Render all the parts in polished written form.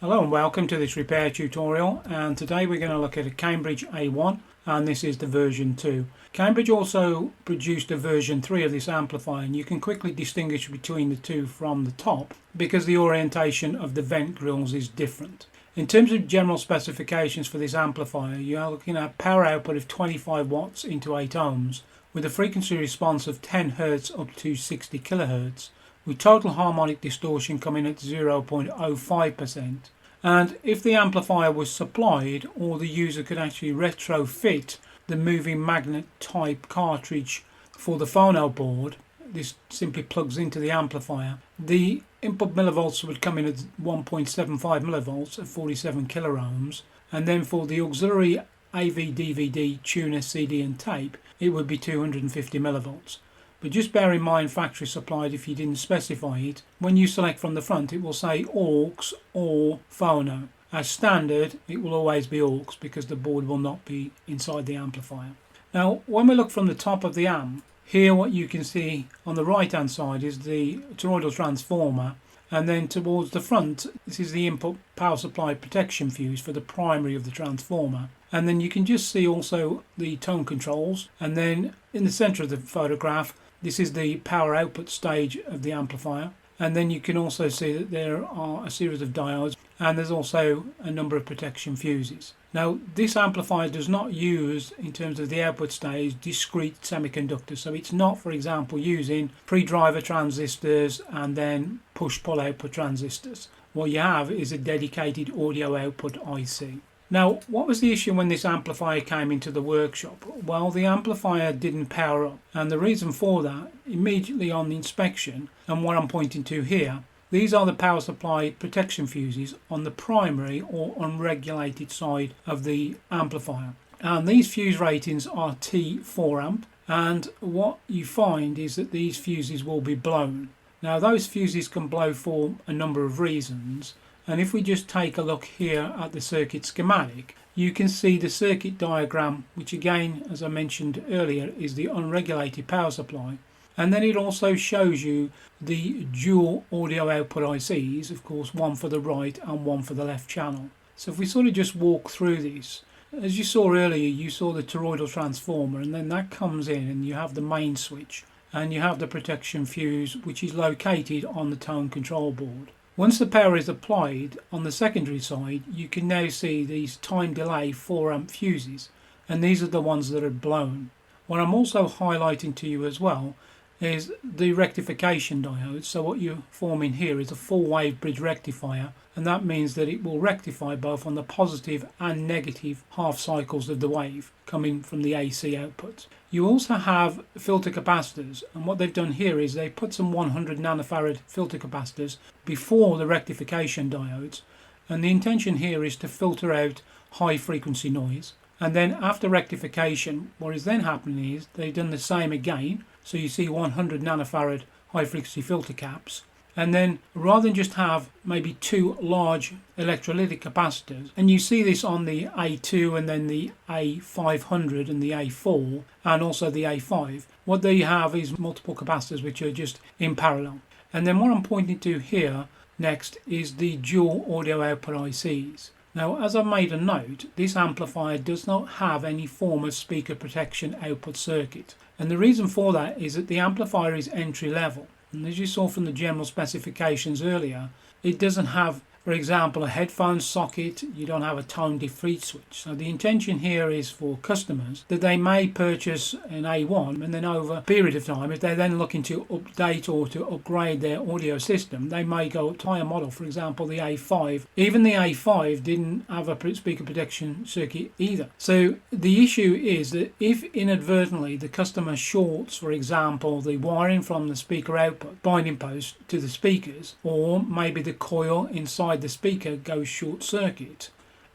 Hello and welcome to this repair tutorial, and today we're going to look at a Cambridge A1, and this is the version 2. Cambridge also produced a version 3 of this amplifier, and you can quickly distinguish between the two from the top because the orientation of the vent grills is different. In terms of general specifications for this amplifier, you are looking at power output of 25 watts into 8 ohms with a frequency response of 10 Hz up to 60 kHz, with total harmonic distortion coming at 0.05%. And if the amplifier was supplied, or the user could actually retrofit the moving magnet type cartridge for the Phono board, this simply plugs into the amplifier. The input millivolts would come in at 1.75 millivolts at 47 kiloohms, and then for the auxiliary AV DVD tuner CD and tape it would be 250 millivolts. But just bear in mind, factory supplied, if you didn't specify it, when you select from the front it will say aux or Phono. As standard it will always be aux because the board will not be inside the amplifier. Now when we look from the top of the amp, here what you can see on the right hand side is the toroidal transformer, and then towards the front this is the input power supply protection fuse for the primary of the transformer. And then you can just see also the tone controls, and then in the center of the photograph this is the power output stage of the amplifier, and then you can also see that there are a series of diodes, and there's also a number of protection fuses. Now this amplifier does not use, in terms of the output stage, discrete semiconductors, so it's not, for example, using pre-driver transistors and then push-pull output transistors. What you have is a dedicated audio output IC. Now, what was the issue when this amplifier came into the workshop? Well, the amplifier didn't power up, and the reason for that, immediately on the inspection, and what I'm pointing to here, these are the power supply protection fuses on the primary or unregulated side of the amplifier. And these fuse ratings are T4 amp, and what you find is that these fuses will be blown. Now, those fuses can blow for a number of reasons. And if we just take a look here at the circuit schematic, you can see the circuit diagram, which again, as I mentioned earlier, is the unregulated power supply. And then it also shows you the dual audio output ICs, of course, one for the right and one for the left channel. So if we sort of just walk through this, as you saw earlier, you saw the toroidal transformer, and then that comes in and you have the main switch, and you have the protection fuse, which is located on the tone control board. Once the power is applied on the secondary side, you can now see these time delay 4 amp fuses, and these are the ones that are blown. What I'm also highlighting to you as well is the rectification diode. So what you're forming here is a full wave bridge rectifier, and that means that it will rectify both on the positive and negative half cycles of the wave coming from the AC output. You also have filter capacitors, and what they've done here is they put some 100 nanofarad filter capacitors before the rectification diodes, and the intention here is to filter out high frequency noise. And then after rectification, what is then happening is they've done the same again, so you see 100 nanofarad high frequency filter caps. And then rather than just have maybe 2 large electrolytic capacitors, and you see this on the A2 and then the A500 and the A4 and also the A5, what they have is multiple capacitors which are just in parallel. And then what I'm pointing to here next is the dual audio output ICs. Now, as I made a note, this amplifier does not have any form of speaker protection output circuit. And the reason for that is that the amplifier is entry level. And as you saw from the general specifications earlier, it doesn't have, for example, a headphone socket, you don't have a tone defeat switch. So the intention here is for customers that they may purchase an A1, and then over a period of time, if they're then looking to update or to upgrade their audio system, they may go up to a higher model, for example the A5. Even the A5 didn't have a speaker protection circuit either. So the issue is that if inadvertently the customer shorts, for example, the wiring from the speaker output binding post to the speakers, or maybe the coil inside the speaker goes short circuit,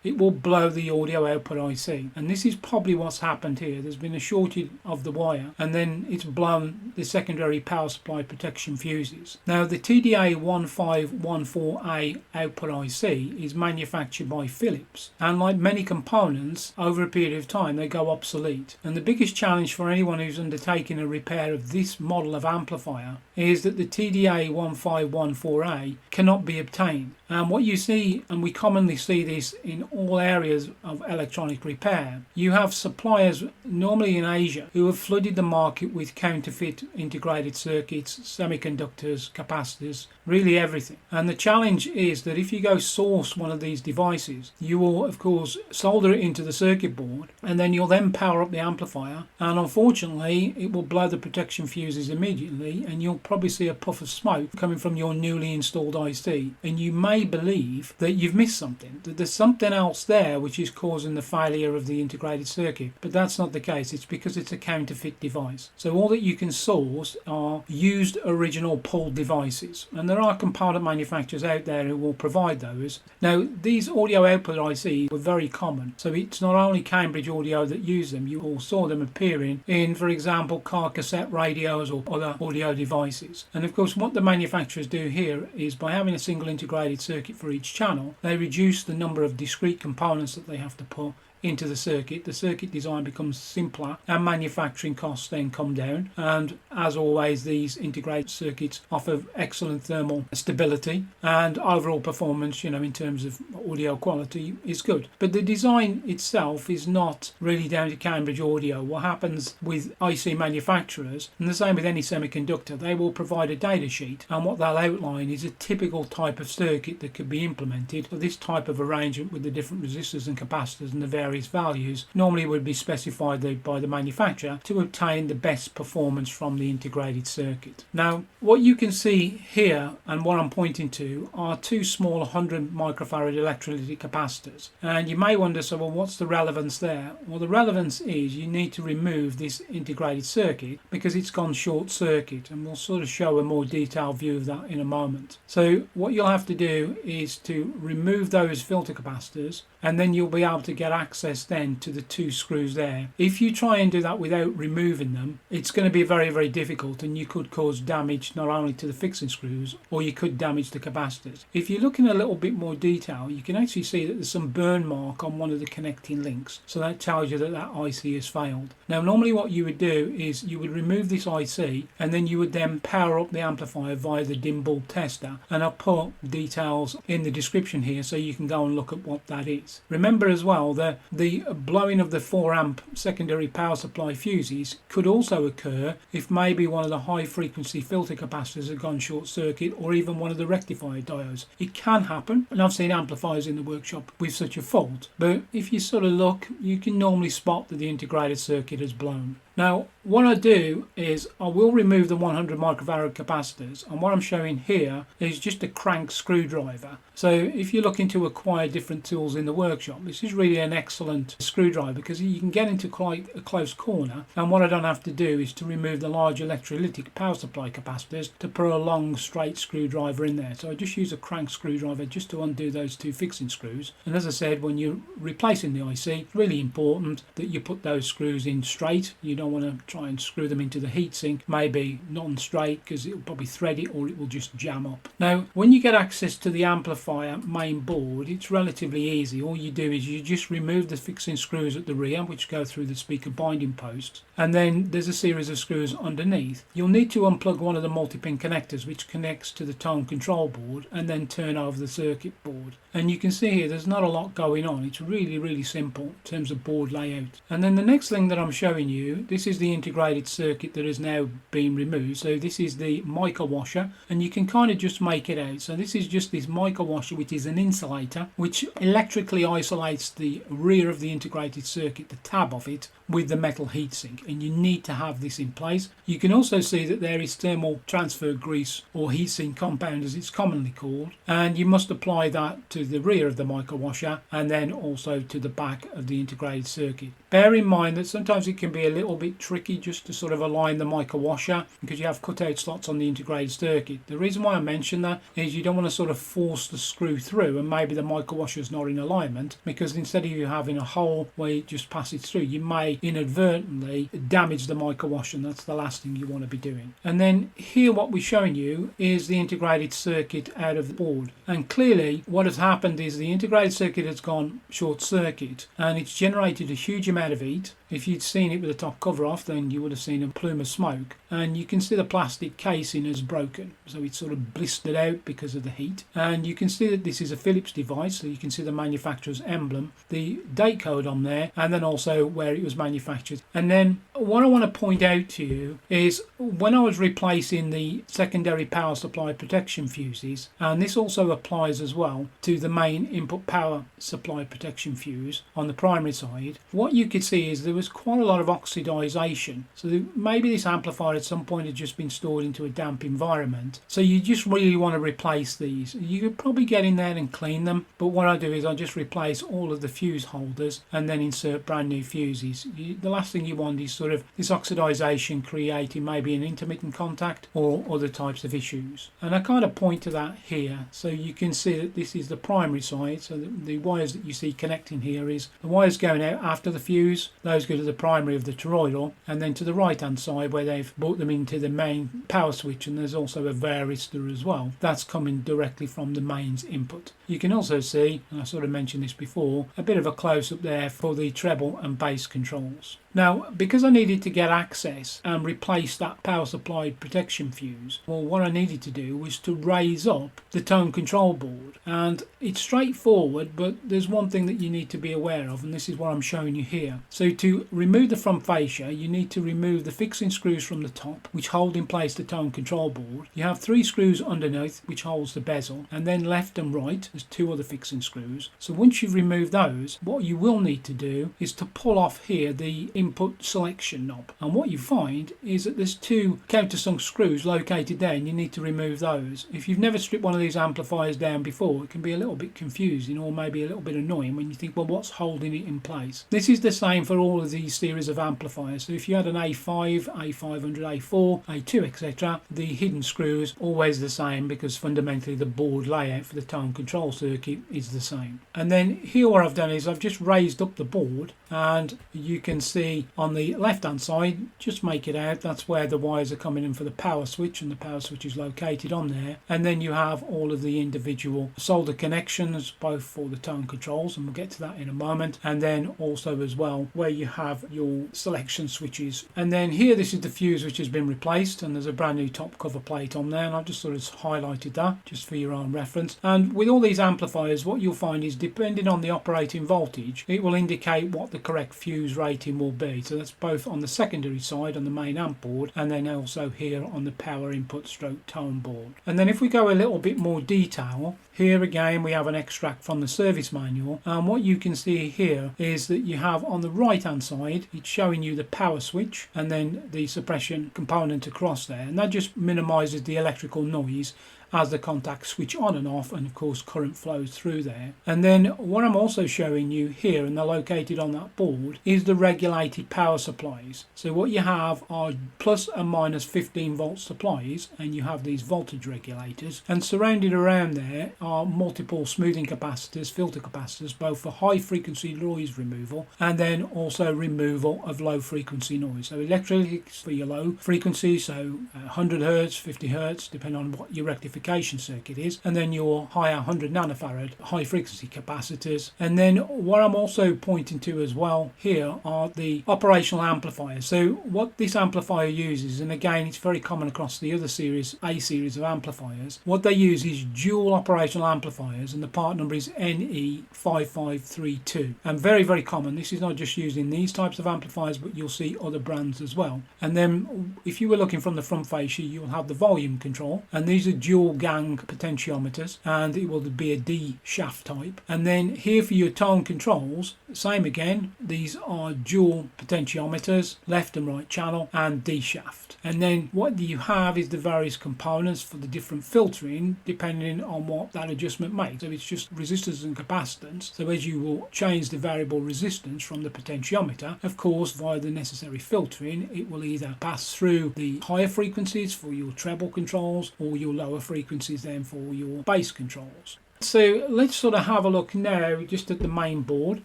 it will blow the audio output IC. And this is probably what's happened here. There's been a shortage of the wire, and then it's blown the secondary power supply protection fuses. Now the TDA1514A output IC is manufactured by Philips, and like many components, over a period of time they go obsolete. And the biggest challenge for anyone who's undertaking a repair of this model of amplifier is that the TDA1514A cannot be obtained. And what you see, and we commonly see this in all areas of electronic repair, you have suppliers normally in Asia who have flooded the market with counterfeit integrated circuits, semiconductors, capacitors, really everything. And the challenge is that if you go source one of these devices, you will of course solder it into the circuit board, and then you'll then power up the amplifier, and unfortunately it will blow the protection fuses immediately, and you'll probably see a puff of smoke coming from your newly installed IC, and you may believe that you've missed something, that there's something else there which is causing the failure of the integrated circuit. But that's not the case. It's because it's a counterfeit device. So all that you can source are used original pulled devices, and there are component manufacturers out there who will provide those. Now these audio output ICs were very common, so it's not only Cambridge Audio that use them. You all saw them appearing in, for example, car cassette radios or other audio devices. And of course what the manufacturers do here is, by having a single integrated circuit for each channel, they reduce the number of discrete components that they have to put into the circuit. The circuit design becomes simpler and manufacturing costs then come down, and as always these integrated circuits offer excellent thermal stability, and overall performance, in terms of audio quality, is good. But the design itself is not really down to Cambridge Audio. What happens with IC manufacturers, and the same with any semiconductor, they will provide a data sheet, and what they'll outline is a typical type of circuit that could be implemented. So this type of arrangement with the different resistors and capacitors and the various values normally would be specified by the manufacturer to obtain the best performance from the integrated circuit. Now what you can see here, and what I'm pointing to, are two small 100 microfarad electrolytic capacitors, and you may wonder, so well, what's the relevance there? Well, the relevance is you need to remove this integrated circuit because it's gone short circuit, and we'll sort of show a more detailed view of that in a moment. So what you'll have to do is to remove those filter capacitors, and then you'll be able to get access then to the two screws there. If you try and do that without removing them, it's going to be very, very difficult, and you could cause damage not only to the fixing screws, or you could damage the capacitors. If you look in a little bit more detail, you can actually see that there's some burn mark on one of the connecting links, so that tells you that that IC has failed. Now normally what you would do is you would remove this IC, and then you would then power up the amplifier via the dim bulb tester, and I'll put details in the description here so you can go and look at what that is. Remember as well that the blowing of the 4 amp secondary power supply fuses could also occur if maybe one of the high frequency filter capacitors have gone short circuit, or even one of the rectifier diodes. It can happen, and I've seen amplifiers in the workshop with such a fault, but if you sort of look, you can normally spot that the integrated circuit has blown. Now what I do is I will remove the 100 microfarad capacitors, and what I'm showing here is just a crank screwdriver. So if you're looking to acquire different tools in the workshop, this is really an excellent screwdriver because you can get into quite a close corner, and what I don't have to do is to remove the large electrolytic power supply capacitors to put a long straight screwdriver in there. So I just use a crank screwdriver just to undo those two fixing screws. And as I said, when you're replacing the IC, it's really important that you put those screws in straight. You don't want to try and screw them into the heatsink, maybe non-straight, because it'll probably thread it or it will just jam up. Now when you get access to the amplifier main board, it's relatively easy. All you do is you just remove the fixing screws at the rear, which go through the speaker binding posts, and then there's a series of screws underneath. You'll need to unplug one of the multi-pin connectors which connects to the tone control board, and then turn over the circuit board. And you can see here there's not a lot going on. It's really simple in terms of board layout. And then the next thing that I'm showing you, this is the integrated circuit that has now been removed. So this is the mica washer, and you can kind of just make it out. So this is just this mica washer, which is an insulator which electrically isolates the rear of the integrated circuit, the tab of it, with the metal heatsink, and you need to have this in place. You can also see that there is thermal transfer grease, or heatsink compound as it's commonly called, and you must apply that to the rear of the mica washer and then also to the back of the integrated circuit. Bear in mind that sometimes it can be a little bit bit tricky just to sort of align the mica washer because you have cutout slots on the integrated circuit. The reason why I mention that is you don't want to sort of force the screw through and maybe the mica washer is not in alignment, because instead of you having a hole where you just pass it through, you may inadvertently damage the mica washer, and that's the last thing you want to be doing. And then here what we're showing you is the integrated circuit out of the board, and clearly what has happened is the integrated circuit has gone short circuit and it's generated a huge amount of heat. If you'd seen it with the top cover off, then you would have seen a plume of smoke, and you can see the plastic casing is broken, so it's sort of blistered out because of the heat. And you can see that this is a Philips device, so you can see the manufacturer's emblem, the date code on there, and then also where it was manufactured. And then what I want to point out to you is when I was replacing the secondary power supply protection fuses, and this also applies as well to the main input power supply protection fuse on the primary side, what you could see is there was quite a lot of oxidisation. So maybe this amplifier at some point had just been stored into a damp environment. So you just really want to replace these. You could probably get in there and clean them, but what I do is I just replace all of the fuse holders and then insert brand new fuses. The last thing you want is sort of this oxidisation creating maybe an intermittent contact or other types of issues. And I kind of point to that here, so you can see that this is the primary side. So the wires that you see connecting here is the wires going out after the fuse. Those go to the primary of the toroidal, and then to the right hand side where they've brought them into the main power switch, and there's also a varistor as well. That's coming directly from the mains input. You can also see, and I sort of mentioned this before, a bit of a close up there for the treble and bass controls. Now, because I needed to get access and replace that power supply protection fuse, well, what I needed to do was to raise up the tone control board. And it's straightforward, but there's one thing that you need to be aware of, and this is what I'm showing you here. So to remove the front fascia, you need to remove the fixing screws from the top, which hold in place the tone control board. You have 3 screws underneath, which holds the bezel, and then left and right, there's 2 other fixing screws. So once you've removed those, what you will need to do is to pull off here the input selection knob, and what you find is that there's 2 countersunk screws located there, and you need to remove those. If you've never stripped one of these amplifiers down before, it can be a little bit confusing or maybe a little bit annoying when you think, well, what's holding it in place? This is the same for all of these series of amplifiers. So if you had an A5, A500, A4, A2, etc., the hidden screw is always the same because fundamentally the board layout for the tone control circuit is the same. And then here what I've done is I've just raised up the board, and you can see on the left hand side, just make it out, that's where the wires are coming in for the power switch, and the power switch is located on there. And then you have all of the individual solder connections, both for the tone controls, and we'll get to that in a moment, and then also as well where you have your selection switches. And then here, this is the fuse which has been replaced, and there's a brand new top cover plate on there, and I've just sort of highlighted that just for your own reference. And with all these amplifiers, what you'll find is depending on the operating voltage, it will indicate what the correct fuse rating will be. So that's both on the secondary side on the main amp board, and then also here on the power input stroke tone board. And then if we go a little bit more detail, here again we have an extract from the service manual, and what you can see here is that you have on the right hand side, it's showing you the power switch and then the suppression component across there, and that just minimizes the electrical noise as the contacts switch on and off, and of course current flows through there. And then what I'm also showing you here, and they're located on that board, is the regulated power supplies. So what you have are plus and minus 15 volt supplies, and you have these voltage regulators, and surrounded around there are multiple smoothing capacitors, filter capacitors, both for high frequency noise removal and then also removal of low frequency noise. So electrolytics for your low frequency, so 100 Hz, 50 Hz, depending on what your rectification circuit is, and then your higher 100 nanofarad high frequency capacitors. And then what I'm also pointing to as well here are the operational amplifiers. So what this amplifier uses, and again it's very common across the other series, A series of amplifiers, what they use is dual operational amplifiers, and the part number is NE5532, and very, very common. This is not just used in these types of amplifiers, but you'll see other brands as well. And then if you were looking from the front fascia, you'll have the volume control, and these are dual dual gang potentiometers, and it will be a D shaft type. And then here for your tone controls, same again, these are dual potentiometers, left and right channel, and D shaft. And then what you have is the various components for the different filtering depending on what that adjustment makes. So it's just resistance and capacitance. So as you will change the variable resistance from the potentiometer, of course via the necessary filtering, it will either pass through the higher frequencies for your treble controls or your lower frequencies then for your bass controls. So let's sort of have a look now just at the main board.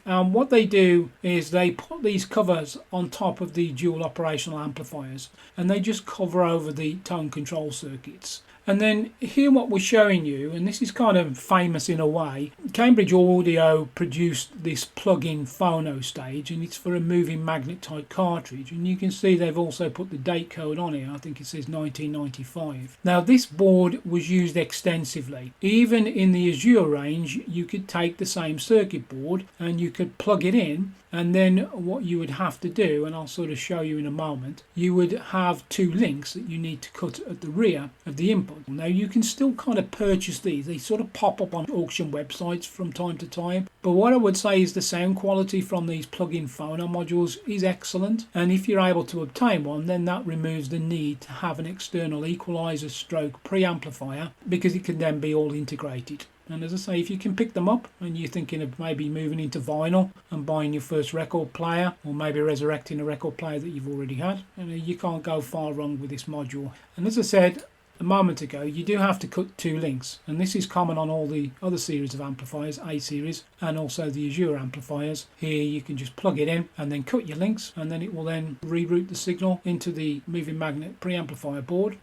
What they do is they put these covers on top of the dual operational amplifiers, and they just cover over the tone control circuits. And then here what we're showing you, and this is kind of famous in a way, Cambridge Audio produced this plug-in Phono stage, and it's for a moving magnet type cartridge, and you can see they've also put the date code on here. I think it says 1995. Now this board was used extensively. Even in the Azure range you could take the same circuit board and you could plug it in, and then what you would have to do, and I'll sort of show you in a moment, you would have two links that you need to cut at the rear of the input. Now you can still kind of purchase these. They sort of pop up on auction websites from time to time. But what I would say is the sound quality from these plug-in Phono modules is excellent. And if you're able to obtain one, then that removes the need to have an external equalizer stroke preamplifier, because it can then be all integrated. And as I say, if you can pick them up and you're thinking of maybe moving into vinyl and buying your first record player, or maybe resurrecting a record player that you've already had, you can't go far wrong with this module. And as I said a moment ago, you do have to cut two links, and this is common on all the other series of amplifiers, A series, and also the Azure amplifiers. Here you can just plug it in and then cut your links, and then it will then reroute the signal into the moving magnet preamplifier board.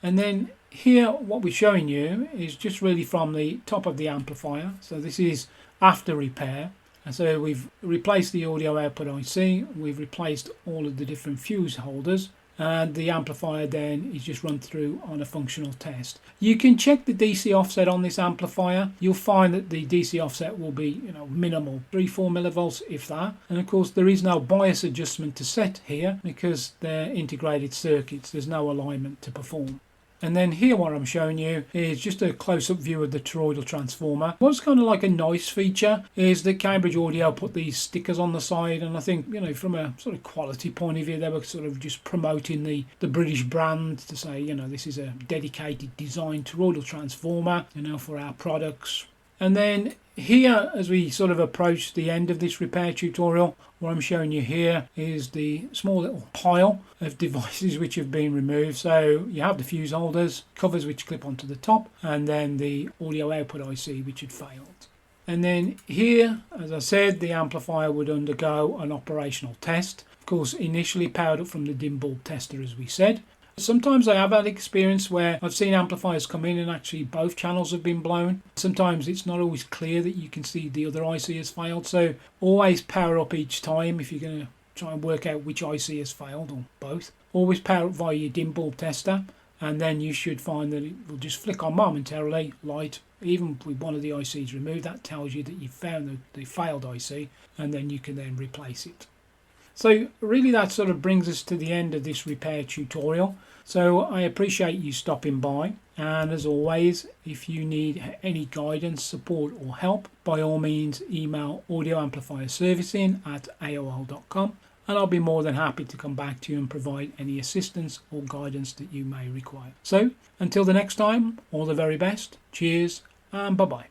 And then here what we're showing you is just really from the top of the amplifier. So this is after repair, and so we've replaced the audio output IC, we've replaced all of the different fuse holders, and the amplifier then is just run through on a functional test. You can check the DC offset on this amplifier. You'll find that the DC offset will be minimal, 3-4 millivolts if that. And of course there is no bias adjustment to set here because they're integrated circuits. There's no alignment to perform. And then here what I'm showing you is just a close-up view of the toroidal transformer. What's kind of like a nice feature is that Cambridge Audio put these stickers on the side, and I think from a sort of quality point of view they were sort of just promoting the British brand to say this is a dedicated design toroidal transformer for our products. And then here, as we sort of approach the end of this repair tutorial, what I'm showing you here is the small little pile of devices which have been removed. So you have the fuse holders, covers which clip onto the top, and then the audio output IC which had failed. And then here, as I said, the amplifier would undergo an operational test. Of course, initially powered up from the dim bulb tester, as we said. Sometimes I have had experience where I've seen amplifiers come in and actually both channels have been blown. Sometimes it's not always clear that you can see the other IC has failed, so always power up each time if you're going to try and work out which IC has failed, or both. Always power up via your dim bulb tester, and then you should find that it will just flick on momentarily, light. Even with one of the ICs removed, that tells you that you've found the failed IC, and then you can then replace it. So really that sort of brings us to the end of this repair tutorial. So I appreciate you stopping by, and as always, if you need any guidance, support or help, by all means email audioamplifierservicing@aol.com, and I'll be more than happy to come back to you and provide any assistance or guidance that you may require. So until the next time, all the very best, cheers and bye bye.